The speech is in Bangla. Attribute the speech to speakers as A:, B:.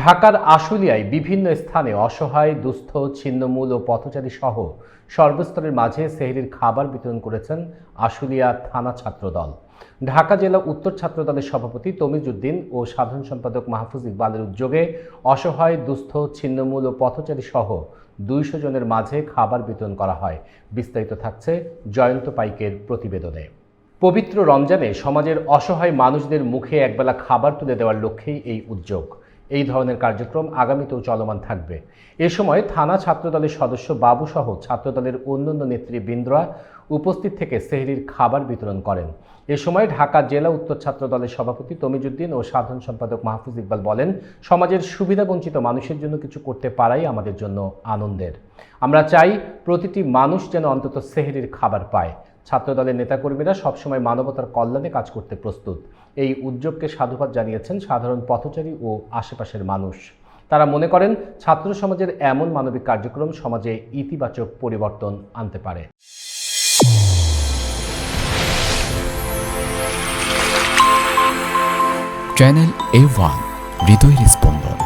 A: ঢাকার আশুলিয়ায় বিভিন্ন স্থানে অসহায়, দুস্থ, ছিন্নমূল ও পথচারী সহ সর্বস্তরের মাঝে সেহরির খাবার বিতরণ করেছেন আশুলিয়া থানা ছাত্রদল। ঢাকা জেলা উত্তর ছাত্রদলের সভাপতি তমিজ উদ্দিন ও সাধারণ সম্পাদক মাহফুজ ইকবালের উদ্যোগে অসহায়, দুস্থ, ছিন্নমূল ও পথচারী সহ 200 জনের মাঝে খাবার বিতরণ করা হয়। বিস্তারিত থাকছে জয়ন্ত পাইকের প্রতিবেদনে। পবিত্র রমজানে সমাজের অসহায় মানুষদের মুখে একবেলা খাবার তুলে দেওয়ার লক্ষ্যেই এই উদ্যোগ। এই ধরনের কার্যক্রম আগামীতেও চলমান থাকবে। এ সময় থানা ছাত্রদলের সদস্য বাবু সহ ছাত্রদলের অন্যান্য নেতৃবৃন্দরা উপস্থিত থেকে সেহরির খাবার বিতরণ করেন। এ সময় ঢাকা জেলা উত্তর ছাত্রদলের সভাপতি তমিজ উদ্দিন ও সাধারণ সম্পাদক মাহফুজ ইকবাল বলেন, সমাজের সুবিধাবঞ্চিত মানুষের জন্য কিছু করতে পারাই আমাদের জন্য আনন্দের। আমরা চাই প্রতিটি মানুষ যেন অন্তত সেহরির খাবার পায়। ছাত্রদলের নেতাকর্মীরা সবসময় মানবতার কল্যাণে কাজ করতে প্রস্তুত। এই উদ্যোগকে সাধুবাদ জানিয়েছেন সাধারণ পথচারী ও আশেপাশের মানুষ। তারা মনে করেন ছাত্র সমাজের এমন মানবিক কার্যক্রম সমাজে ইতিবাচক পরিবর্তন আনতে পারে।
B: চ্যানেল A1 হৃদয়ের স্পন্দন।